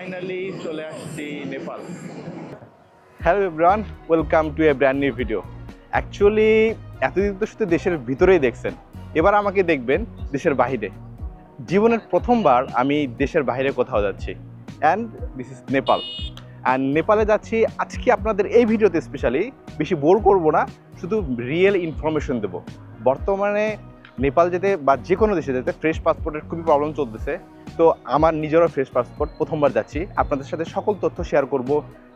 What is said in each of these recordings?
Finally চলে আসছি Nepal. Hello everyone, welcome to A brand new video. Actually এতদিন তো শুধু দেশের ভিতরেই দেখছেন, এবার আমাকে দেখবেন দেশের বাইরে। জীবনের প্রথমবার আমি দেশের বাইরে কোথাও যাচ্ছি, and this is Nepal. And নেপালে যাচ্ছি আজকে আপনাদের এই ভিডিওতে স্পেশালি বেশি বোর করব না, শুধু রিয়েল ইনফরমেশন দেবো। বর্তমানে নেপাল যেতে বা যে কোনো দেশে যেতে ফ্রেশ পাসপোর্টের খুবই প্রবলেম চলতেছে। তো আমার নিজেরও ফ্রেশ পাসপোর্ট, প্রথমবার যাচ্ছি, আপনাদের সাথে সকল তথ্য শেয়ার করব,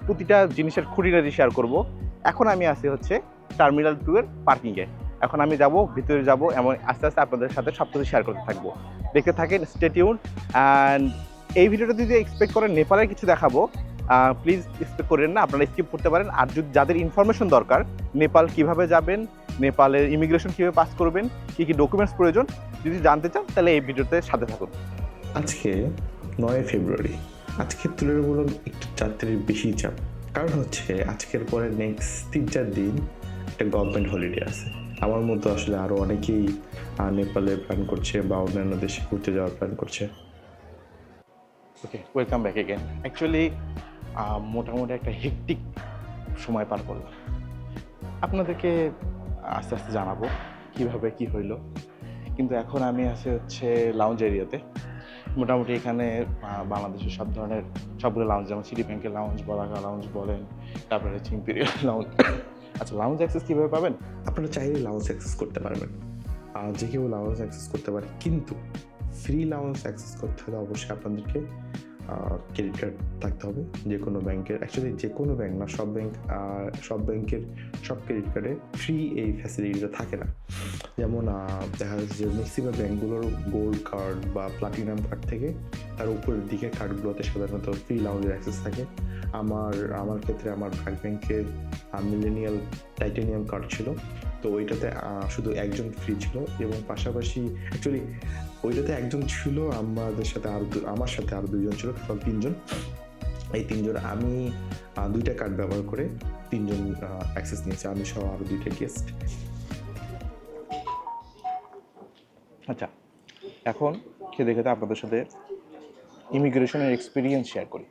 প্রতিটা জিনিসের খুঁটিনাটি শেয়ার করব। এখন আমি আসি হচ্ছে টার্মিনাল 2 এর পার্কিংয়ে। এখন আমি যাব, ভিতরে যাব, এমন আস্তে আস্তে আপনাদের সাথে সব কিছু শেয়ার করতে থাকবো। দেখতে থাকেন, স্টে টিউন। অ্যান্ড এই ভিডিওটা যদি এক্সপেক্ট করেন নেপালের কিছু দেখাবো, প্লিজ এক্সপেক্ট করেন না, আপনারা স্কিপ করতে পারেন। আর যদি যাদের ইনফরমেশন দরকার, নেপাল কিভাবে যাবেন, নেপালের ইমিগ্রেশন কীভাবে পাস করবেন, কী কী ডকুমেন্টস প্রয়োজন, যদি জানতে চান তাহলে এই ভিডিওতে সাথে থাকুন। আজকে 9 ফেব্রুয়ারি। আজকের তুলনামূলক একটু যাত্রীর বেশি চাপ, কারণ হচ্ছে আজকের পরে নেক্সট 3-4 দিন একটা গভর্নমেন্ট হলিডে আছে। আমার মতো আসলে আরও অনেকেই নেপালে প্ল্যান করছে বা অন্যান্য দেশে ঘুরতে যাওয়ার প্ল্যান করছে। ওকে, ওয়েলকাম ব্যাক এগেন। অ্যাকচুয়ালি মোটামুটি একটা হেক্টিক সময় পার করলাম। আপনাদেরকে আস্তে আস্তে জানাবো কীভাবে কী হইলো। কিন্তু এখন আমি আছি হচ্ছে লাউঞ্জ এরিয়াতে। মোটামুটি এখানে বাংলাদেশের সব ধরনের সবগুলো লাউঞ্জ, যেমন সিটি ব্যাংকের লাউঞ্জ, বলাকা লাউঞ্জ বলেন, তারপরে হচ্ছে ইম্পেরিয়াল লাউঞ্জ। আচ্ছা, লাউঞ্জ অ্যাক্সেস কীভাবে পাবেন? আপনারা চাইলে লাউঞ্জ অ্যাক্সেস করতে পারবেন, যে কেউ লাউঞ্জ অ্যাক্সেস করতে পারে, কিন্তু ফ্রি লাউঞ্জ অ্যাক্সেস করতে হলে অবশ্যই আপনাদেরকে ক্রেডিট কার্ড থাকতে হবে যে কোনো ব্যাংকের। অ্যাকচুয়ালি যে কোনো ব্যাংক না, সব ব্যাংকের সব ক্রেডিট কার্ডে ফ্রি এই ফ্যাসিলিটিটা থাকে না। যেমন দেখা যাচ্ছে যে ম্যাক্সিমাম ব্যাংকগুলোর গোল্ড কার্ড বা প্লাটিনাম কার্ড থেকে তার উপরের দিকে কার্ডগুলোতে সাধারণত ফ্রি লাউঞ্জের অ্যাক্সেস থাকে। আমার ক্ষেত্রে আমার ব্র্যাক ব্যাংকের মিলেনিয়াল টাইটানিয়াম কার্ড ছিল, তো ওইটাতে শুধু একজন ফ্রি ছিল, এবং পাশাপাশি অ্যাকচুয়ালি ওইটাতে একজন ছিল, আমার সাথে আরও দুজন ছিল, টোটাল 3জন। এই 3জন, আমি 2টা কার্ড ব্যবহার করে 3জন অ্যাক্সেস নিয়েছি, আমি সহ আরও 2টা গেস্ট। আচ্ছা, এখন খেতে খেতে আপনাদের সাথে ইমিগ্রেশনের এক্সপিরিয়েন্স শেয়ার করি।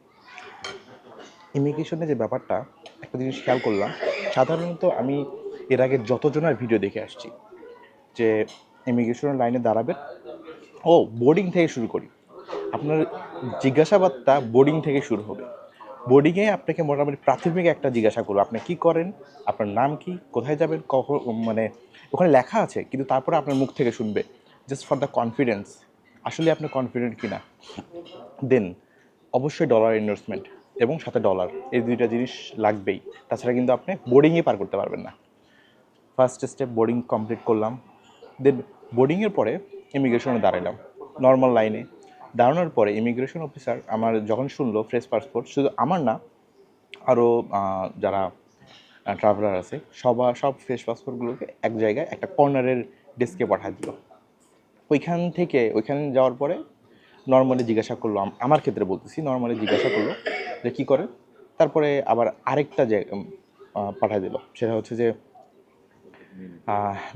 ইমিগ্রেশনের যে ব্যাপারটা, একটা জিনিস খেয়াল করলাম, সাধারণত আমি এর আগে যতজনের ভিডিও দেখে আসছি যে ইমিগ্রেশনের লাইনে দাঁড়াবেন, বোর্ডিং থেকে শুরু করি। আপনার জিজ্ঞাসাবাদটা বোর্ডিং থেকে শুরু হবে। বোর্ডিংয়ে আপনাকে মোটামুটি প্রাথমিক একটা জিজ্ঞাসা করবো, আপনি কী করেন, আপনার নাম কি, কোথায় যাবেন, কখন, মানে ওখানে লেখা আছে, কিন্তু তারপরে আপনার মুখ থেকে শুনবে, জাস্ট ফর দ্য কনফিডেন্স, আসলে আপনি কনফিডেন্ট কিনা। দেন অবশ্যই ডলার ইনভেস্টমেন্ট এবং সাথে ডলার, এই দুইটা জিনিস লাগবেই, তাছাড়া কিন্তু আপনি বোর্ডিংয়ে পার করতে পারবেন না। ফার্স্ট স্টেপ বোর্ডিং কমপ্লিট করলাম। দেন বোর্ডিংয়ের পরে ইমিগ্রেশনে দাঁড়ালাম নর্মাল লাইনে। দাঁড়ানোর পরে ইমিগ্রেশন অফিসার আমার যখন শুনলো ফ্রেশ পাসপোর্ট, শুধু আমার না, আরও যারা ট্রাভেলার আছে সব ফ্রেশ পাসপোর্টগুলোকে এক জায়গায় একটা কর্নারের ডেস্কে পাঠিয়ে দিল। ওইখানে যাওয়ার পরে নর্মালি জিজ্ঞাসা করলো, আমার ক্ষেত্রে বলতেছি, নর্মালি জিজ্ঞাসা করলো যে কী করেন। তারপরে আবার আরেকটা পাঠিয়ে দিল, সেটা হচ্ছে যে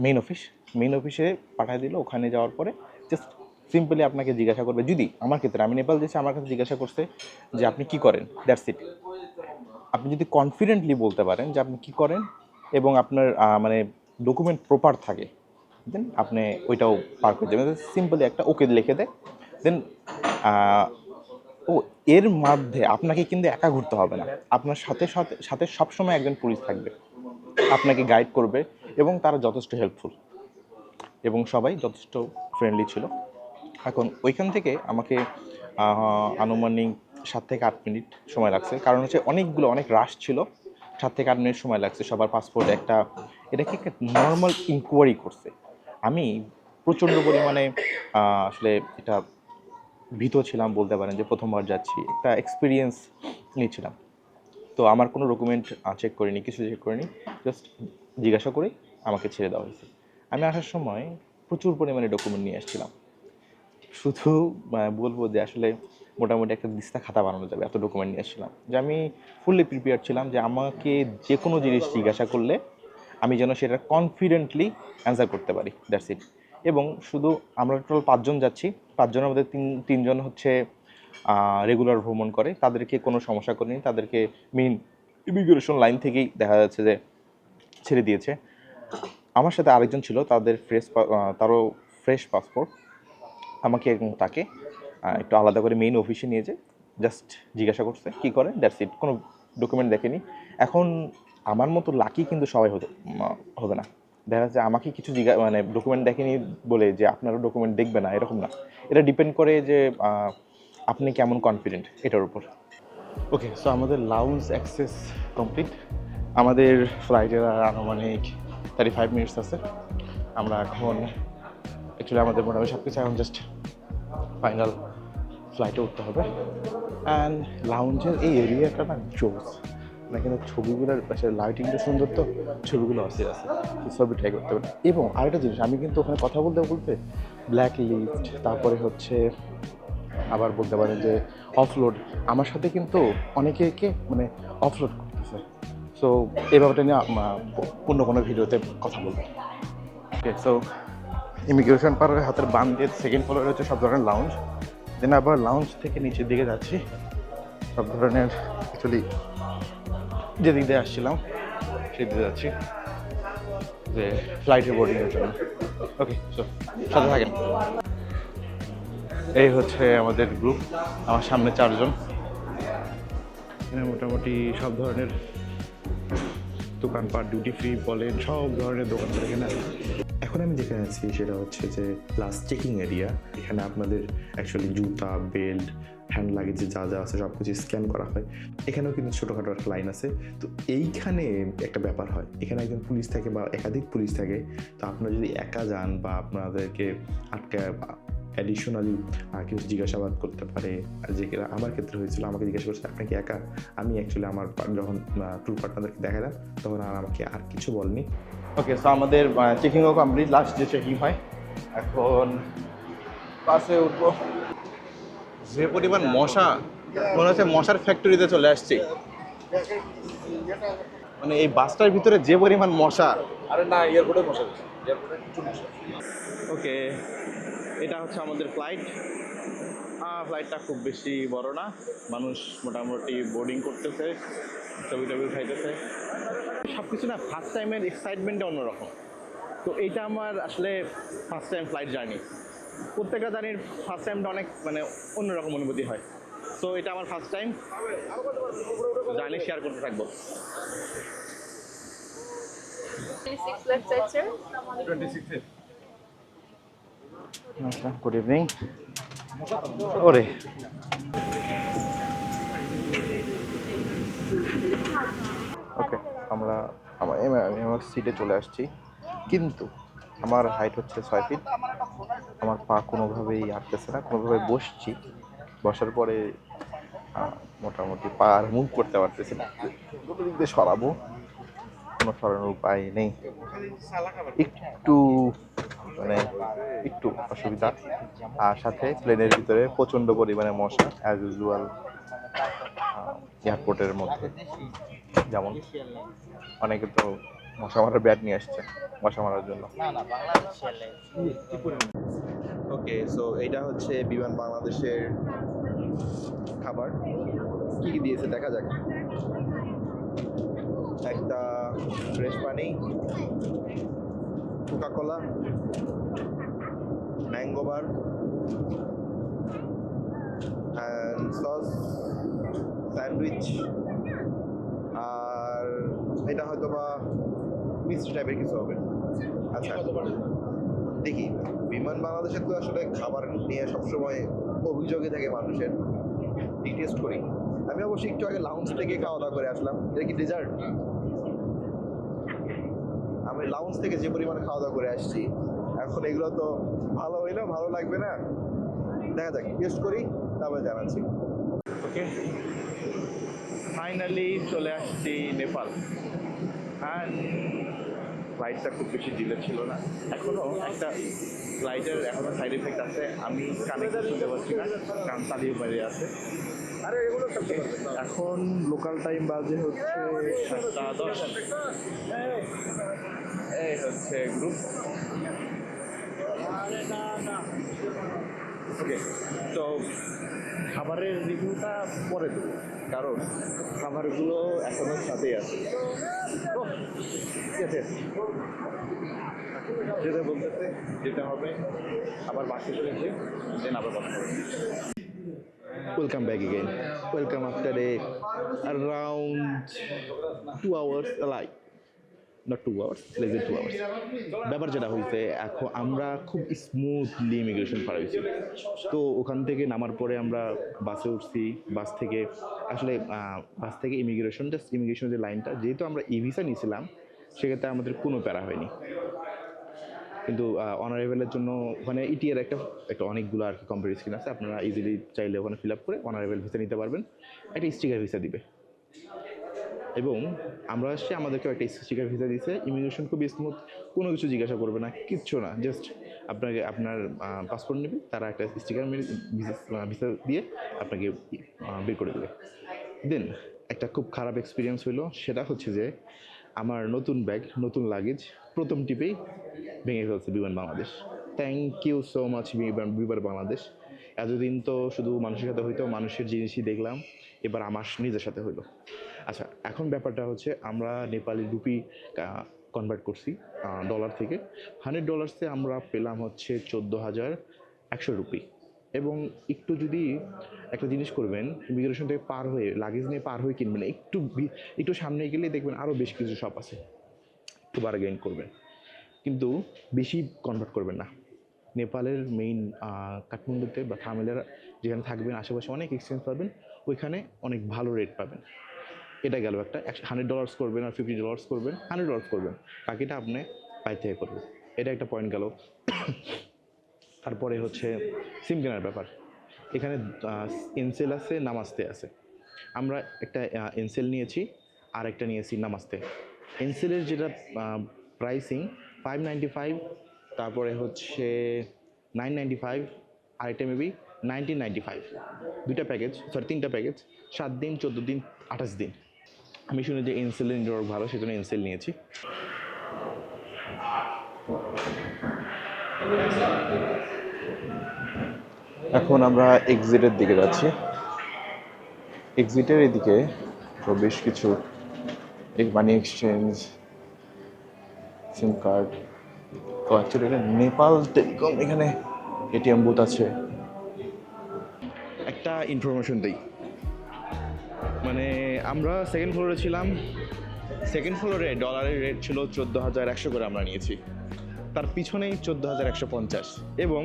মেইন অফিসে পাঠিয়ে দিল। ওখানে যাওয়ার পরে জাস্ট সিম্পলি আপনাকে জিজ্ঞাসা করবে, যদি আমার ক্ষেত্রে, আমি নেপাল দিয়েছি, আমার কাছে জিজ্ঞাসা করছে যে আপনি কী করেন, দ্যাটস ইট। আপনি যদি কনফিডেন্টলি বলতে পারেন যে আপনি কী করেন এবং আপনার মানে ডকুমেন্ট প্রপার থাকে, দেন আপনি ওইটাও পার করে দেবেন। সিম্পলি একটা ওকে লিখে দেয়। দেন এর মধ্যে আপনাকে কিন্তু একা ঘুরতে হবে না, আপনার সাথে সাথে সাথে সবসময় একজন পুলিশ থাকবে, আপনাকে গাইড করবে, এবং তারা যথেষ্ট হেল্পফুল এবং সবাই যথেষ্ট ফ্রেন্ডলি ছিল। এখন ওইখান থেকে আমাকে আনুমানিক 7 থেকে 8 মিনিট সময় লাগছে, কারণ হচ্ছে অনেক রাশ ছিল। 7 থেকে 8 মিনিট সময় লাগছে সবার পাসপোর্ট এটাকে একটা নর্মাল ইনকোয়ারি করছে। আমি প্রচণ্ড পরিমাণে আসলে এটা ভীত ছিলাম বলতে পারেন, যে প্রথমবার যাচ্ছি, একটা এক্সপিরিয়েন্স নিয়েছিলাম। তো আমার কোনো ডকুমেন্ট চেক করিনি, কিছু চেক করিনি, জাস্ট জিজ্ঞাসা করে আমাকে ছেড়ে দেওয়া হয়েছে। আমি আসার সময় প্রচুর পরিমাণে ডকুমেন্ট নিয়ে আসছিলাম। শুধু বলবো যে আসলে মোটামুটি একটা দিস্তা খাতা বানানো যাবে, এত ডকুমেন্ট নিয়ে আসছিলাম, যে আমি ফুললি প্রিপেয়ার ছিলাম যে আমাকে যে কোনো জিনিস জিজ্ঞাসা করলে আমি যেন সেটা কনফিডেন্টলি অ্যান্সার করতে পারি, দ্যাটস ইট। এবং শুধু আমরা টোটাল 5 জন যাচ্ছি, 5 জনের মধ্যে তিনজন হচ্ছে রেগুলার ভ্রমণ করে তাদেরকে কোনো সমস্যা করেনি, তাদেরকে মেইন ইমিগ্রেশন লাইন থেকেই দেখা যাচ্ছে যে ছেড়ে দিয়েছে। আমার সাথে আরেকজন ছিল, তারও ফ্রেশ পাসপোর্ট, আমাকে এবং তাকে একটু আলাদা করে মেইন অফিসে নিয়ে যে জাস্ট জিজ্ঞাসা করছে কী করে, দ্যাটস ইট, কোনো ডকুমেন্ট দেখেনি। এখন আমার মতো লাকি কিন্তু সবাই হবে না, দেখা যাচ্ছে আমাকে কিছু মানে ডকুমেন্ট দেখেনি বলে যে আপনারও ডকুমেন্ট দেখবে না এরকম না, এটা ডিপেন্ড করে যে আপনি কেমন কনফিডেন্ট এটার উপর। ওকে, সো আমাদের লাউঞ্জ অ্যাক্সেস কমপ্লিট। আমাদের ফ্লাইটের আর আনুমানিক 35 মিনিটস আছে। আমরা এখন অ্যাকচুয়ালি আমাদের মোটামুটি সব কিছু এখন জাস্ট ফাইনাল ফ্লাইটে উঠতে হবে। অ্যান্ড লাউঞ্জের এই এরিয়াটা না জোস, মানে কিন্তু ছবিগুলোর পাশে লাইটিংটা সুন্দর, তো ছবিগুলো অস্থির আছে, ছবি ট্রাই করতে হবে। এবং আরেকটা জিনিস, আমি কিন্তু ওখানে কথা বলতে বলতে ব্ল্যাক লিস্ট, তারপরে হচ্ছে আবার বলতে পারেন যে অফলোড, আমার সাথে কিন্তু অনেকে মানে অফলোড করতেছে। সো এই ব্যাপারটা নিয়ে অন্য কোনো ভিডিওতে কথা বলবো। ওকে, সো ইমিগ্রেশন পার হয়ে হাতের বাম দিয়ে সেকেন্ড ফ্লোরে হচ্ছে সব ধরনের লাউঞ্জ, দেন আবার লাউঞ্জ থেকে নিচের দিকে যাচ্ছি সব ধরনের, অ্যাকচুয়ালি যেদিক দিয়ে আসছিলাম সেই দিকে যাচ্ছি যে ফ্লাইটের বোর্ডিংয়ের জন্য। ওকে, সো সাথে থাকেন। এই হচ্ছে আমাদের গ্রুপ, আমার সামনে 4 জন। এখানে মোটামুটি সব ধরনের দোকানপাট, ডিউটি ফ্রি বলেন, সব ধরনের দোকানপাট এখানে আছে। এখন আমি যেখানে আছি সেটা হচ্ছে যে লাস্ট চেকিং এরিয়া। এখানে আপনাদের অ্যাকচুয়ালি জুতা, বেল্ট, হ্যান্ড লাগেজ যা যা আছে সব কিছু স্ক্যান করা হয়। এখানেও কিন্তু ছোটোখাটো একটা লাইন আছে। তো এইখানে একটা ব্যাপার হয়, এখানে একজন পুলিশ থাকে বা একাধিক পুলিশ থাকে। তো আপনারা যদি একা যান বা আপনাদেরকে আটকে অ্যাডিশনালি কেউ জিজ্ঞাসাবাদ করতে পারে, যে আমার ক্ষেত্রে হয়েছিল, আমাকে জিজ্ঞাসা করছে আপনি কি একা। আমি অ্যাকচুয়ালি আমার যখন ট্যুর পার্টনারদেরকে দেখালাম তখন আর আমাকে আর কিছু বলেনি। ওকে, সো আমাদের চেকিংও কমপ্লিট, লাস্ট যে চেকিং হয়। এখন বাসে উঠবো। যে পরিমাণ মশা, মনে হচ্ছে মশার ফ্যাক্টরিতে চলে আসছি। মানে এই বাসটার ভিতরে যে পরিমাণ মশা। আরে না, এয়ারপোর্টে মশা বেশি, এয়ারপোর্টে প্রচুর মশা। ওকে, এটা হচ্ছে আমাদের ফ্লাইট। ফ্লাইটটা খুব বেশি বড় না, মানুষ মোটামুটি বোর্ডিং করতেছে, ছবি টবি খাইতেছে, সব কিছু না ফার্স্ট টাইমের এক্সাইটমেন্টটা অন্যরকম। তো এইটা আমার আসলে ফার্স্ট টাইম ফ্লাইট জার্নি। প্রত্যেকটা জার্নির ফার্স্ট টাইমটা অনেক মানে অন্যরকম অনুভূতি হয়। তো এটা আমার ফার্স্ট টাইম জার্নি, শেয়ার করতে থাকবো। 26 left side, sir. 26 আচ্ছা, গুড ইভিনিং। ওরে ওকে, আমি আমার সিটে চলে আসছি, কিন্তু আমার হাইট হচ্ছে 6 ফিট। আমার পা কোনোভাবেই আটতেছে না, কোনোভাবে বসছি, বসার পরে মোটামুটি পা আর মুভ করতে পারতেছি না। দুটো দিক দিয়ে সরাবো, কোনো সরানোর উপায় নেই, একটু মানে একটু অসুবিধা। আর সাথে প্লেনের ভিতরে প্রচণ্ড পরিমাণে মশা, অ্যাজ ইউজুয়াল এয়ারপোর্টের মধ্যে যেমন। অনেকে তো মশা মারার ব্যাট নিয়ে আসছে মশা মারার জন্য। ওকে, সো এইটা হচ্ছে বিমান বাংলাদেশের খাবার। কি কি দিয়েছে দেখা যাক। একটা ফ্রেশ পানি, Coca Cola, mango bar, sauce, sandwich, আর এটা হয়তো বা মিষ্টি টাইপের কিছু হবে। আচ্ছা, দেখি বিমান বাংলাদেশের তো আসলে খাবার নিয়ে সবসময় অভিযোগই থাকে মানুষের, টেস্ট করি। আমি অবশ্যই একটু আগে লাউঞ্জ থেকে খাওয়া দাওয়া করে আসলাম। এটা কি ডেজার্ট? আমি লাউঞ্জ থেকে যে পরিমাণে খাওয়া দাওয়া করে আসছি, এখন এগুলো তো ভালো হইলেও ভালো লাগবে না, দেখা যাক, টেস্ট করি তারপরে জানাচ্ছি। ওকে, ফাইনালি চলে আসছি নেপাল। আর ফ্লাইটটা খুব বেশি ডিলে ছিল না, এখনও একটা ফ্লাইটের এখনও সাইড এফেক্ট আছে, আমি কানে শুনতে পাচ্ছি না, কান তালিয়ে বাইরে আছে। আরে এগুলো করতে পারবে। এখন লোকাল টাইম বাজে হচ্ছে 7:10। এই হচ্ছে গ্রুপ। ওকে, তো খাবারের রিভিউটা পরে দেবো, কারণ খাবারগুলো এখনো সাথেই আছে। ওহ, ঠিক আছে, যেতে বলতেছে যেতে হবে, আবার বাসে চলেছে, দেন আবার কথা হবে। Welcome back again. Welcome after around 2 hours, like not 2 hours, less than 2 hours. ব্যাপার যেটা হয়েছে, এখন আমরা খুব স্মুথলি ইমিগ্রেশন পার হয়েছি। তো ওখান থেকে নামার পরে আমরা বাসে উঠছি, বাস থেকে ইমিগ্রেশন যে লাইনটা, যেহেতু আমরা ই ভিসা নিয়েছিলাম সেক্ষেত্রে আমাদের কোনো প্যারা হয়নি। কিন্তু অনারেবলের জন্য ওখানে ইটিএর একটা অনেকগুলো আর কি কম্পিউটার স্ক্রিন আছে, আপনারা ইজিলি চাইলে ওখানে ফিল আপ করে অনারেবল ভিসা নিতে পারবেন। একটা স্টিকার ভিসা দিবে, এবং আমরা আসছি, আমাদেরকেও একটা স্টিকার ভিসা দিয়েছে। ইমিগ্রেশন খুব স্মুথ, কোনো কিছু জিজ্ঞাসা করবে না, কিচ্ছু না, জাস্ট আপনার পাসপোর্ট নেবে, তারা একটা স্টিকার ভিসা দিয়ে আপনাকে বের করে দেবে। দেন একটা খুব খারাপ এক্সপিরিয়েন্স হলো, সেটা হচ্ছে যে আমার নতুন ব্যাগ, নতুন লাগেজ প্রথম টিপেই ভেঙে ফেলছে Biman Bangladesh. Thank you so much Biman Bangladesh. এতদিন তো শুধু মানুষের সাথে হইতো, মানুষের জিনিসই দেখলাম, এবার আমার নিজের সাথে হইলো। আচ্ছা, এখন ব্যাপারটা হচ্ছে আমরা নেপালি রুপি কনভার্ট করছি ডলার থেকে। $100 আমরা পেলাম হচ্ছে 14,100 রুপি। এবং একটু যদি একটা জিনিস করবেন, ইমিগ্রেশন থেকে পার হয়ে লাগেজ নিয়ে পার হয়ে কিনবেন, একটু সামনে গেলে দেখবেন আরও বেশ কিছু শপ আছে, একটু বার্গেইন করবেন, কিন্তু বেশি কনভার্ট করবেন না। নেপালের মেইন কাঠমান্ডুতে বা থামেলের যেখানে থাকবেন আশেপাশে অনেক এক্সচেঞ্জ পাবেন, ওইখানে অনেক ভালো রেট পাবেন। এটা গেল একটা। $100 করবেন আর $50 করবেন, $100 করবেন, বাকিটা আপনি বাইরে থেকে করবেন, এটা একটা পয়েন্ট গেল। তারপরে হচ্ছে সিম কেনার ব্যাপার। এখানে এনসেল আছে, নামাস্তে আছে। আমরা একটা এনসেল নিয়েছি আর একটা নিয়েছি নামাস্তে। এনসেলের যেটা প্রাইসিং 595, তারপরে হচ্ছে 995, আরেকটা মেবি 1995। তিনটা প্যাকেজ, 7 দিন, 14 দিন, 28 দিন। আমি শুনি যে এনসেলের নেটওয়ার্ক ভালো, সেজন্য এনসেল নিয়েছি। এখন আমরা এক্সিটের দিকে যাচ্ছি। এক্সিটের এদিকে তো বেশ কিছু মানি এক্সচেঞ্জ, সিম কার্ড, তো অ্যাকচুয়ালি এটা নেপাল টেলিকম, এখানে এটিএম বুথ আছে। একটা ইনফরমেশন দিই, মানে আমরা সেকেন্ড ফ্লোরে ছিলাম, সেকেন্ড ফ্লোরে ডলারের রেট ছিল 14,100 করে আমরা নিয়েছি, তার পিছনেই 14,150, এবং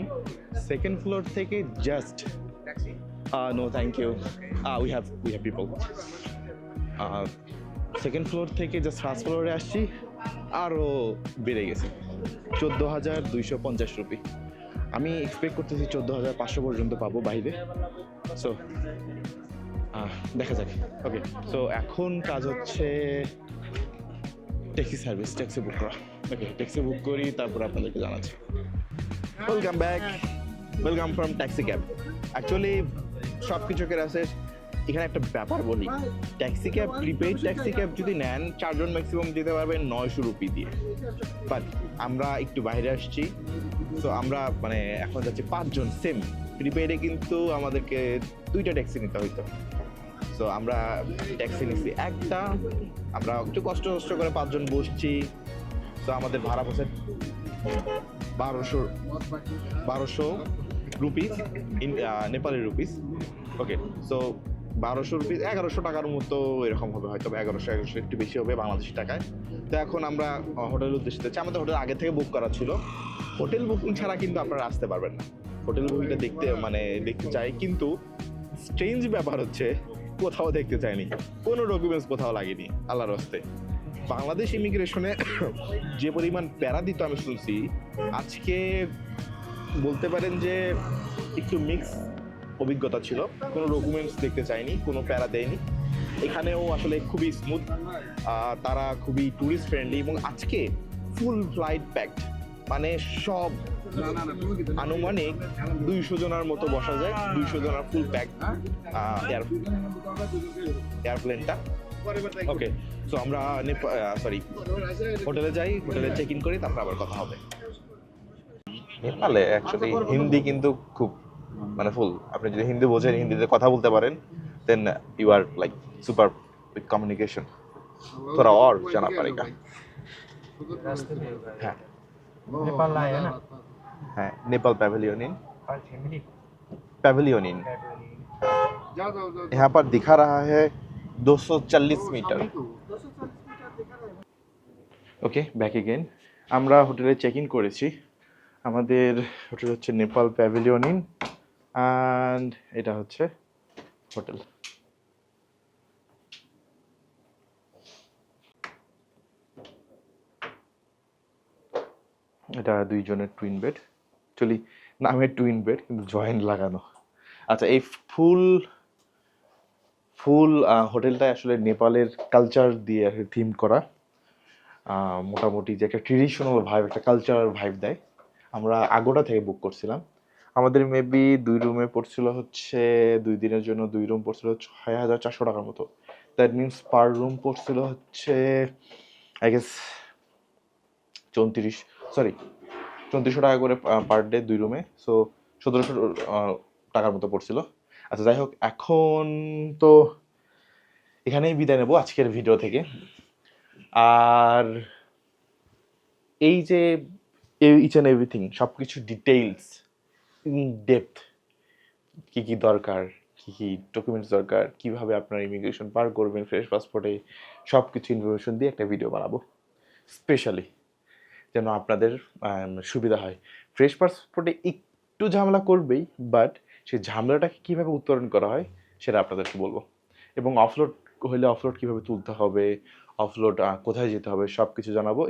সেকেন্ড ফ্লোর থেকে just no thank you, we have people. Second floor থেকে জাস্ট ফার্স্ট ফ্লোরে আসছি, আরও বেড়ে গেছে 14,250 রুপি। আমি এক্সপেক্ট করতেছি 14,500 পর্যন্ত পাবো বাইরে। সো দেখা যাক। ওকে, সো এখন কাজ হচ্ছে ট্যাক্সি বুক করা। ওকে, ট্যাক্সি বুক করি, তারপর আপনাদেরকে জানাচ্ছি। Welcome from taxi cab. Actually সব কিছুকের আছে, এখানে একটা ব্যাপার বলি, taxi cab, prepaid taxi cab যদি নেন 4 জন ম্যাক্সিমাম যেতে পারবেন 900 রুপি দিয়ে। বাট আমরা একটু বাইরে আসছি, তো আমরা মানে এখন যাচ্ছি 5 জন সেম। প্রিপেইডে কিন্তু আমাদেরকে 2টা ট্যাক্সি নিতে হইতো, সো আমরা ট্যাক্সি নিচ্ছি একটা। আমরা একটু কষ্ট করে 5 জন বসছি, তো আমাদের ভাড়া পড়ছে 1200 রুপিস, নেপালি রুপিস। ওকে, সো 1200 রুপিস 1100 টাকার মতো এরকম হবে, হয়তো 1100 একটু বেশি হবে বাংলাদেশি টাকায়। তো এখন আমরা হোটেলের উদ্দেশ্যে যাচ্ছি। আমাদের হোটেল আগে থেকে বুক করা ছিল। হোটেল বুকিং ছাড়া কিন্তু আপনারা আসতে পারবেন না। হোটেল বুকিংটা দেখতে চাই, কিন্তু স্ট্রেঞ্জ ব্যাপার হচ্ছে কোথাও দেখতে চাইনি, কোনো ডকুমেন্টস কোথাও লাগেনি আল্লাহর হস্তে। বাংলাদেশ ইমিগ্রেশনে যে পরিমাণ প্যারা দিত আমি শুনছি, আজকে বলতে পারেন যে একটু মিক্স অভিজ্ঞতা ছিল। কোনো ডকুমেন্টস দেখতে চাইনি, কোনো প্যারা দেয়নি। এখানেও আসলে খুবই স্মুথ, তারা খুবই ট্যুরিস্ট ফ্রেন্ডলি, এবং আজকে ফুল ফ্লাইট প্যাকড, মানে সব আনুমানিক 200 জনের মতো বসা যায়, 200 জনের ফুল প্যাক এয়ারপ্লেনটা। ওকে, সো আমরা হোটেলে যাই, হোটেলে চেক ইন করি, তারপর আবার কথা হবে। নেপালে অ্যাকচুয়ালি হিন্দি কিন্তু খুব মানে ফুল। আপনি যদি হিন্দি বোঝেন, হিন্দিতে কথা বলতে পারেন, then you are like super with communication. थोड़ा और जाना पड़ेगा। रास्ते में होगा हाँ नेपाल आया ना हाँ, नेपाल पैवेलियन इन, और फैमिली पैवेलियन इन यहाँ पर दिखा रहा है 240 मीटर। ওকে, ব্যাক এগেন। আমরা হোটেলে চেক ইন করেছি। আমাদের হোটেল হচ্ছে নেপাল প্যাভিলিয়ন ইন, অ্যান্ড এটা হচ্ছে হোটেল। এটা 2 জনের টুইন বেড, অ্যাকচুয়ালি নামে টুইন বেড কিন্তু জয়েন্ট লাগানো। আচ্ছা, এই ফুল ফুল হোটেলটা আসলে নেপালের কালচার দিয়ে থিম করা। মোটামুটি যে একটা ট্রেডিশনাল ভাইব, একটা কালচারাল ভাইব দেয়। আমরা আগোড়া থেকে বুক করছিলাম। আমাদের মেবি 2 রুমে পড়ছিল হচ্ছে 2 দিনের জন্য 2 রুম পড়ছিল 6,400 টাকার মতো। দ্যাট মিনস পার রুম পড়ছিল হচ্ছে আই গেস 3400 টাকা করে পার ডে 2 রুমে। সো 1700 টাকার মতো পড়ছিল। আচ্ছা যাই হোক, এখন তো এখানেই বিদায় নেব আজকের ভিডিও থেকে। আর এই যে ইচ অ্যান্ড এভরিথিং, সব কিছু ডিটেইলস ইন ডেপথ, কী কী দরকার, কী কী ডকুমেন্টস দরকার, কীভাবে আপনার ইমিগ্রেশন পার করবেন ফ্রেশ পাসপোর্টে, সব কিছু ইনফরমেশন দিয়ে একটা ভিডিও বানাবো স্পেশালি, যেন আপনাদের সুবিধা হয়। ফ্রেশ পাসপোর্টে একটু ঝামেলা করবেই, বাট সেই ঝামেলাটাকে কীভাবে উত্তরণ করা হয় সেটা আপনাদেরকে বলবো। এবং অফলোড হলে অফলোড কীভাবে তুলতে হবে, অফলোড কোথায় যেতে হবে, সব কিছু জানাবো।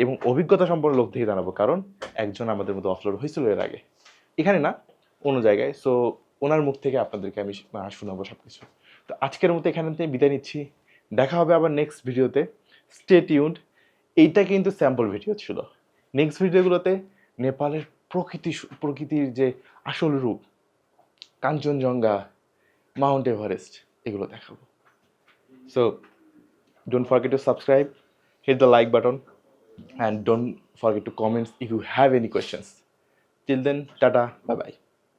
এবং অভিজ্ঞতা সম্পন্ন লোক থেকে জানাবো, কারণ একজন আমাদের মধ্যে অফলোড হয়েছিল এর আগে, এখানে না অন্য জায়গায়। সো ওনার মুখ থেকে আপনাদেরকে আমি শোনাবো সব কিছু। তো আজকের মতো এখানে থেকে বিদায় নিচ্ছি। দেখা হবে আবার নেক্সট ভিডিওতে। Stay tuned. এইটা কিন্তু স্যাম্পল ভিডিও ছিল। নেক্সট ভিডিওগুলোতে নেপালের প্রকৃতির যে আসল রূপ, কাঞ্চনজঙ্ঘা, মাউন্ট এভারেস্ট, এগুলো দেখাবো। So don't forget to subscribe, hit the like button, and don't forget to comment if you have any questions. Till then, tata, bye bye.